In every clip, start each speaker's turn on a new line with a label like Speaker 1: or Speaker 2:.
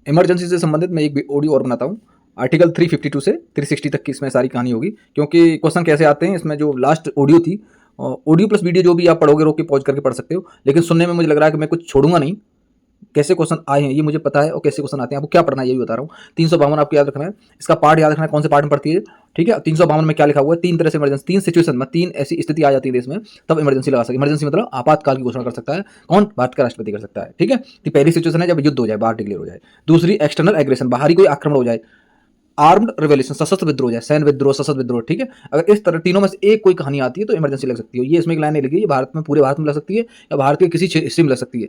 Speaker 1: Emergency से संबंधित मैं एक ऑडियो और बनाता हूँ। आर्टिकल 352 से 360 तक की इसमें सारी कहानी होगी, क्योंकि क्वेश्चन कैसे आते हैं इसमें। जो लास्ट ऑडियो थी, ऑडियो प्लस वीडियो जो भी आप पढ़ोगे रोक के पॉज करके पढ़ सकते हो, लेकिन सुनने में मुझे लग रहा है कि मैं कुछ छोड़ूंगा नहीं। कैसे क्वेश्चन आए हैं ये मुझे पता है, और कैसे क्वेश्चन आते हैं आपको क्या पढ़ना है ये भी बता रहा हूँ। 352 आपको याद रखना है, इसका पार्ट याद रखना है कौन से पार्ट में पढ़ती है। ठीक है, 352 में क्या लिखा हुआ है, तीन तरह से इमरजेंसी, तीन सिचुएशन में, तीन ऐसी स्थिति आ जाती है देश में, तब इमरजेंसी लगा सकते। इमरजेंसी मतलब आपातकाल की घोषणा कर सकता है कौन, भारत का राष्ट्रपति कर सकता है। ठीक है, तो पहली सिचुएशन है जब युद्ध हो जाए, बाहर डिक्लेयर हो जाए। दूसरी एक्सटर्नल एग्रेशन, बाहरी कोई आक्रमण हो जाए। आर्म्ड रिवॉल्यूशन, सशस्त्र विद्रोह हो जाए, सैन्य विद्रोह, सशस्त्र विद्रोह। ठीक है, अगर इस तरह तीनों में से एक कोई कहानी आती है तो इमरजेंसी लग सकती है। ये इसमें एक लाइन नहीं लगी, ये भारत में, पूरे भारत में लग सकती है या भारत के किसी हिस्से में लग सकती है।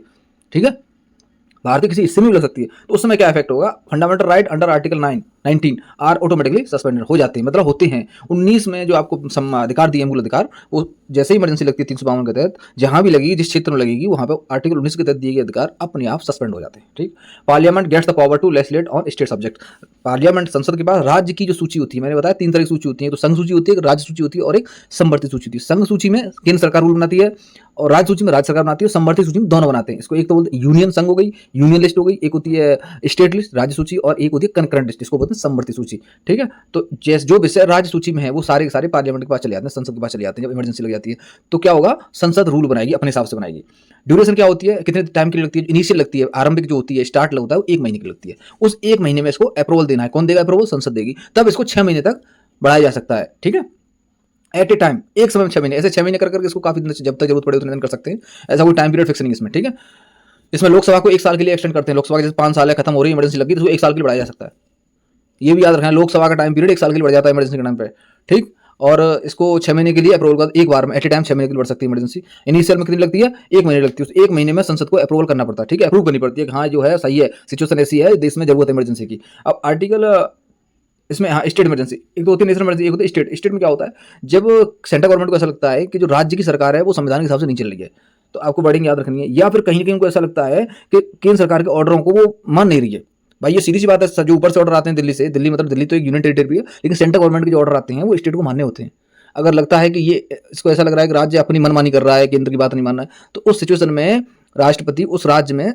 Speaker 1: ठीक है, भारत के किसी हिस्से में भी लग सकती है। तो उस समय क्या इफेक्ट होगा, fundamental right under article 19 are automatically suspended हो जाते हैं, मतलब होते हैं। 19 में जो आपको अधिकार दिए, मूल अधिकार, वो जैसे ही इमरजेंसी लगती है 352 के तहत, जहां भी लगेगी, जिस क्षेत्र में लगेगी, वहां पर आर्टिकल 19 के तहत दिए गए अधिकार अपने आप सस्पेंड हो जाते हैं। ठीक, parliament gets the power to legislate on state subject. Parliament, संसद के पास राज्य की जो सूची होती है, मैंने बताया तीन तरह की सूची होती है, तो संघ सूची होती है, एक राज्य सूची होती है और एक समवर्ती सूची होती है। संघ सूची में केंद्र सरकार रूल बनाती है और राज्य सूची में राज्य सरकार बनाती है, समवर्ती सूची में दोनों बनाते हैं। इसको एक तो बोलते हैं यूनियन संघ हो गई, यूनियन लिस्ट हो गई, एक होती है स्टेट लिस्ट राज्य सूची, और एक होती है कंकरेंट लिस्ट, इसको बोलते हैं समवर्ती सूची। ठीक है, तो जैसे जो विषय राज्य सूची में है वो सारे के सारे पार्लियामेंट के पास चले जाते हैं, संसद के पास चले जाते हैं जब इमरजेंसी लग जाती है। तो क्या होगा, संसद रूल बनाएगी, अपने हिसाब से बनाएगी। ड्यूरेशन क्या होती है, कितने टाइम के लिए लगती है, इनिशियल लगती है, आरंभिक जो होती है, स्टार्ट लगता है वो 1 महीने की लगती है। उस 1 महीने में इसको अप्रूवल देना है, कौन देगा अप्रूवल, संसद देगी। तब इसको 6 महीने तक बढ़ाया जा सकता है। ठीक है, एट ए टाइम, एक समय में 6 महीने, ऐसे 6 महीने कर करके इसको काफी दिन, जब तक जरूरत पड़े उतने दिन कर सकते हैं। ऐसा कोई टाइम पीरियड फिक्स नहीं है इसमें। ठीक है, इसमें लोकसभा को 1 साल के लिए एक्सटेंड करते हैं। लोकसभा के जैसे 5 साल है, खत्म हो रही है, इमरजेंसी लगी तो उसको 1 साल के लिए बढ़ाया जा सकता है। ये भी याद रखना है, लोकसभा का टाइम पीरियड 1 साल के लिए बढ़ जाता है इमरजेंसी के टाइम पे। ठीक, और इसको 6 महीने के लिए अप्रूवल कर, एक बार में एट ए टाइम 6 महीने के लिए बढ़ सकती है इमरजेंसी। इनिशियल में कितनी लगती है, 1 महीने लगती है। उस 1 महीने में संसद को अप्रूवल करना पड़ता है। ठीक है, अप्रूव करनी पड़ती है कि हाँ जो है सही है, सिचुएशन ऐसी है, देश में जरूरत है इमरजेंसी की। अब आर्टिकल इसमें, हाँ, स्टेट इमरजेंसी, एक तो होती है नेशनल इमरजेंसी, एक होती है स्टेट। स्टेट में क्या होता है, जब सेंट्रल गवर्नमेंट को ऐसा लगता है कि जो राज्य की सरकार है वो संविधान के हिसाब से नहीं चल रही है, तो आपको वर्डिंग याद रखनी है। या फिर कहीं ना कहीं उनको ऐसा लगता है कि केंद्र सरकार के ऑर्डरों को वो मान नहीं रही है। भाई ये सीधी सी बात है, जो ऊपर से ऑर्डर आते हैं दिल्ली से, दिल्ली मतलब दिल्ली तो एक यूनियन टेरिटरी भी है, लेकिन सेंट्रल गवर्नमेंट के जो ऑर्डर आते हैं वो स्टेट को मानने होते हैं। अगर लगता है कि ये, इसको ऐसा लग रहा है कि राज्य अपनी मनमानी कर रहा है, केंद्र की बात नहीं मान रहा है, तो उस सिचुएशन में राष्ट्रपति उस राज्य में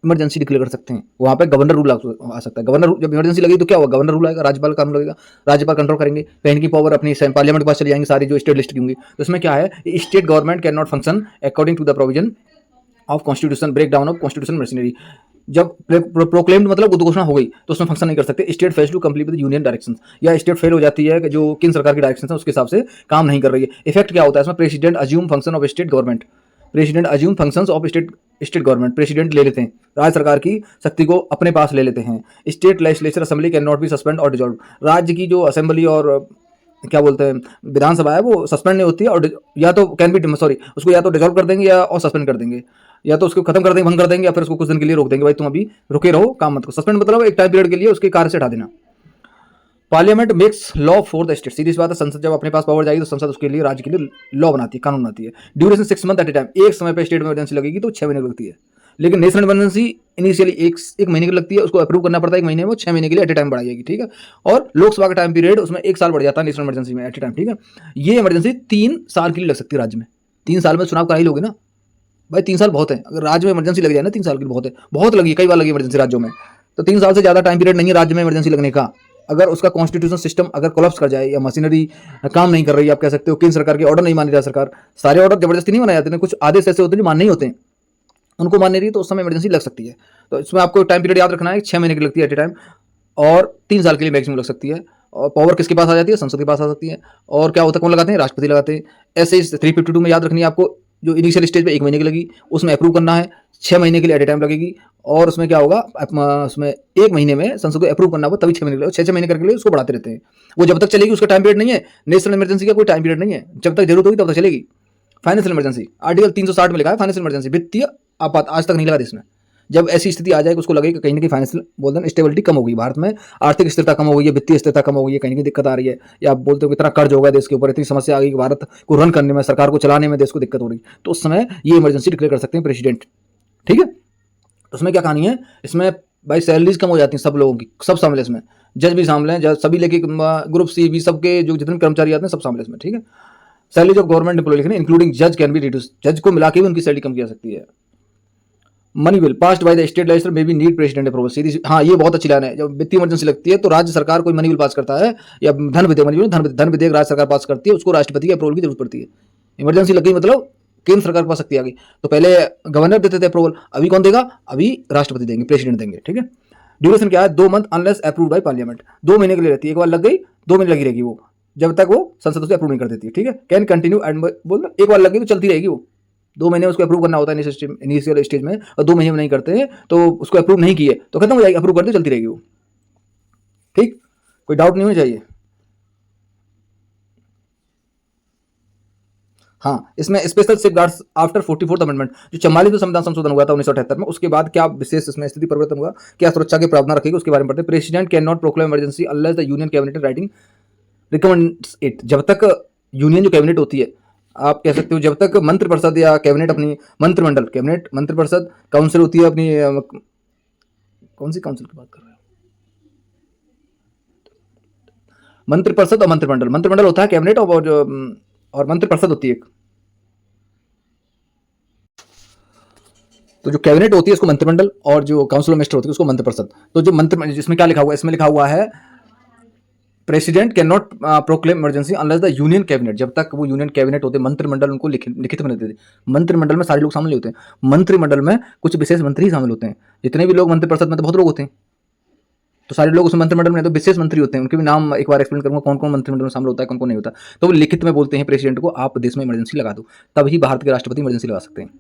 Speaker 1: इमरजेंसी डिक्लेयर कर सकते हैं। वहां पे गवर्नर रूल आ सकता है। गवर्नर, जब इमरजेंसी लगी तो क्या होगा, गवर्नर रूल आएगा, राज्यपाल कानून लगेगा, राज्यपाल कंट्रोल करेंगे, पहन की पावर अपनी पार्लियामेंट के पास चली जाएंगी सारी जो स्टेट लिस्ट की होंगी। तो इसमें क्या है, state government can not function according to the provision of constitution, break down of constitution machinery. जब प्रोक्लेम्ड मतलब घोषणा हो गई तो उसमें फंक्शन नहीं कर सकते। State fail to complete with union directions, या स्टेट फेल हो जाती है कि जो केंद्र सरकार की डायरेक्शन है उसके हिसाब से काम नहीं कर रही है। इफेक्ट क्या होता है इसमें, president assume function of state government, president assume functions of state government, president ले लेते हैं, राज्य सरकार की शक्ति को अपने पास ले लेते हैं। State legislature assembly can not B suspend और डिजॉल्व, राज्य की जो असेंबली और क्या बोलते हैं विधानसभा है वो सस्पेंड नहीं होती है, और या तो कैन बी, सॉरी, उसको या तो डिजॉल्व कर देंगे या और सस्पेंड कर देंगे, या तो उसको खत्म कर देंगे, भंग कर देंगे, या फिर उसको कुछ दिन के लिए रोक देंगे, भाई तुम अभी रुके रहो, काम मत करो। सस्पेंड मतलब एक टाइम पीरियड के लिए उसके कार्य से हटा देना। Parliament makes law for the state, सीधी सी बात है, संसद जब अपने पास पावर जाएगी तो संसद उसके लिए, राज्य के लिए लॉ बनाती है, कानून बनाती है। Duration 6 month at a time, एक समय पे स्टेट में इमरजेंसी लगेगी तो 6 महीने लगती है। लेकिन नेशनल इमरजेंसी इनिशियली एक महीने की लगती है, उसको अप्रूव करना पड़ता है 1 महीने में, वो 6 महीने के लिए एट ए टाइम बढ़ाई जाएगी। ठीक है, और लोकसभा का टाइम पीरियड उसमें 1 साल बढ़ जाता है नेशनल इमरजेंसी में एट ए टाइम। ठीक है, ये इमरजेंसी 3 साल के लिए लग सकती है राज्य में। 3 साल में चुनाव करा ही लोगे ना भाई, 3 साल बहुत है। अगर राज्य में इमरजेंसी लग जाए ना 3 साल की बहुत है, बहुत लगी, कई बार लगी इमरजेंसी राज्यों में, तो 3 साल से ज्यादा टाइम पीरियड नहीं है राज्य में इमरजेंसी लगने का। अगर उसका कॉन्स्टिट्यूशन सिस्टम अगर कोलैप्स कर जाए या मशीनरी काम नहीं कर रही है, आप कह सकते हो केंद्र सरकार के ऑर्डर नहीं मान रही, सरकार सारे ऑर्डर जबरदस्ती नहीं बनाए जाते हैं, कुछ आदेश ऐसे होते हैं जो मानने ही होते हैं, उनको मान नहीं रही तो उस समय इमरजेंसी लग सकती है। तो इसमें आपको टाइम पीरियड याद रखना है, 6 महीने की लगती है एट ए टाइम, और 3 साल के लिए मैक्सिमम लग सकती है। और पावर किसके पास आ जाती है, संसद के पास आ सकती है। और क्या होता है, कौन लगाते हैं, राष्ट्रपति लगाते हैं। ऐसे 352 में याद रखनी है आपको, जो इनिशियल स्टेज पे 1 महीने की लगी, उसमें अप्रूव करना है, 6 महीने के लिए एट ए टाइम लगेगी। और उसमें क्या होगा, उसमें 1 महीने में संसद को अप्रूव करना होगा, तभी 6 महीने के लिए, 6 महीने करके लिए उसको बढ़ाते रहते हैं। वो जब तक चलेगी उसका टाइम पीरियड नहीं है, नेशनल इमरजेंसी का कोई टाइम पीरियड नहीं है, जब तक जरूरत होगी तब तक चलेगी। फाइनेंशियल इमरजेंसी, आर्टिकल 360 में लिखा है फाइनेंशियल इमरजेंसी, वित्तीय आपात, आज तक नहीं लगा देश में। जब ऐसी स्थिति आ जाए कि उसको लगे कि कहीं ना कहीं फाइनेंशियल बोलते हैं स्टेबिलिटी कम हो गई, भारत में आर्थिक स्थिरता कम हो गई है, वित्तीय स्थिरता कम हो गई है, कहीं ना कहीं दिक्कत आ रही है, या आप बोलते हो कि इतना कर्ज हो गया देश के ऊपर, इतनी समस्या आ गई कि भारत को रन करने में, सरकार को चलाने में देश को दिक्कत हो रही, तो उस समय ये इमरजेंसी डिक्लेयर कर सकते हैं प्रेसिडेंट। ठीक है, तो उसमें क्या कहानी है, इसमें भाई सैलरीज कम हो जाती हैं सब लोगों की, सब शामिल है इसमें, जज भी शामिल हैं, सभी लेके ग्रुप सी भी सबके जो जितने कर्मचारी आते हैं सब शामिल है इसमें। ठीक है, सैलरी ऑफ गवर्नमेंट एम्प्लॉय लिखने इंक्लूडिंग जज कैन बी रिड्यूस, जज को मिला के भी उनकी सैलरी कम की जा सकती है। Money bill passed by the state legislature may be need president approval. सीधी हाँ, ये बहुत अच्छी लाइन है। जब वित्तीय इमरजेंसी लगती है तो राज्य सरकार कोई मनी बिल पास करता है या धन विधेयक, धन विधेयक राज्य सरकार पास करती है, उसको राष्ट्रपति के अप्रूवल की जरूरत पड़ती है। इमरजेंसी लग गई मतलब केंद्र सरकार पास सकती आ गई। तो पहले गवर्नर देते थे अप्रूवल, अभी कौन देगा? अभी राष्ट्रपति देंगे, प्रेसिडेंट देंगे। ठीक है। ड्यूरेशन क्या है? 2 month unless approve by parliament. 2 महीने के लिए रहती है, एक बार लग गई 2 महीने लगी रहेगी वो, जब तक वो संसद उसे अप्रूव नहीं कर देती है। ठीक है। कैन कंटिन्यू एंड बोल, एक बार लग गई तो चलती रहेगी वो। 2 महीने में उसको अप्रूव करना होता है इनिशियल स्टेज में, और 2 महीने में नहीं करते हैं तो उसको अप्रूव नहीं किए तो खत्म हो जाएगी, अप्रूव कर दे चलती रहेगी वो। ठीक, कोई डाउट नहीं होना चाहिए। हाँ, इसमें special safeguards after 44th amendment, जो 44वें संविधान संशोधन हुआ था 1978 में, उसके बाद क्या विशेष इसमें स्थिति परिवर्तन हुआ, क्या सुरक्षा के प्रावधान रखेगी, उसके बारे में पढ़ते हैं। President can not proclaim emergency unless the union cabinet writing recommends it. जब तक यूनियन जो कैबिनेट होती है, आप कह सकते हो जब तक मंत्रिपरिषद या कैबिनेट अपनी मंत्रिमंडल, कैबिनेट मंत्रिपरिषद काउंसिल होती है अपनी, कौन सी काउंसिल की बात कर रहे हैं? मंत्रिपरिषद और मंत्रिमंडल। मंत्रिमंडल होता है कैबिनेट और मंत्रिपरिषद होती है एक। तो जो कैबिनेट होती है उसको मंत्रिमंडल, और जो काउंसिल ऑफ मिनिस्टर होती है उसको मंत्रिपरिषद। तो जो मंत्री, इसमें क्या लिखा हुआ है? इसमें लिखा हुआ है president can not proclaim emergency unless the union cabinet. जब तक वो यूनियन कैबिनेट होते, मंत्रिमंडल उनको लिखित में नहीं देते। मंत्रिमंडल में सारे लोग शामिल नहीं होते हैं, मंत्रिमंडल में कुछ विशेष मंत्री ही शामिल होते हैं। जितने भी लोग मंत्रिपरिषद में तो बहुत लोग होते हैं, तो सारे लोग उस मंत्रिमंडल में तो विशेष मंत्री होते हैं। उनके भी नाम एक बार एक्सप्लेन करूंगा, कौन कौन मंत्रिमंडल में शामिल होता है, कौन कौन नहीं होता। तो वो लिखित में बोलते हैं प्रेसिडेंट को, आप देश में इमरजेंसी लगा दो, तभी भारत के राष्ट्रपति इमरजेंसी लगा सकते हैं।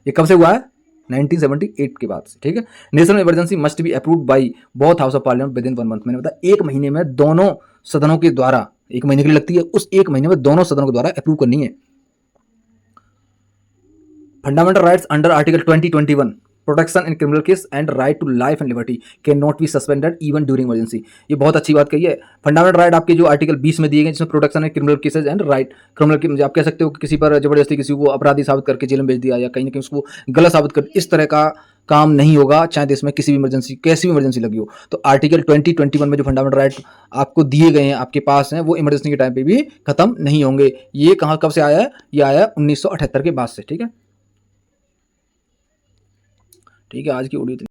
Speaker 1: ये कब से हुआ है? 1978 के बाद से। ठीक है। National emergency must be approved by both house of parliament with in 1 month. मैंने बताया 1 महीने में दोनों सदनों के द्वारा, 1 महीने के लिए लगती है, उस 1 महीने में दोनों सदनों के द्वारा अप्रूव करनी है। Fundamental rights under article 2021 protection in criminal case and right to life and liberty can not be suspended even during emergency. ये बहुत अच्छी बात कही है। फंडामेंटल राइट आपके जो आर्टिकल 20 में दिए गए, जिसमें protection in criminal cases and right criminal के, आप कह सकते हो कि किसी पर जबरदस्ती किसी को अपराधी साबित करके जेल में भेज दिया या कहीं ना कहीं उसको गलत साबित कर, इस तरह का काम नहीं होगा, चाहे देश में किसी भी इमरजेंसी, कैसी भी इमरजेंसी लगी हो। तो आर्टिकल 2021 में जो फंडामेंटल राइट आपको दिए गए हैं, आपके पास हैं, वो इमरजेंसी के टाइम पे भी खत्म नहीं होंगे। ये कहाँ कब से आया है? ये आया 1978 के बाद से। ठीक है। ठीक है, आज की ऑडियो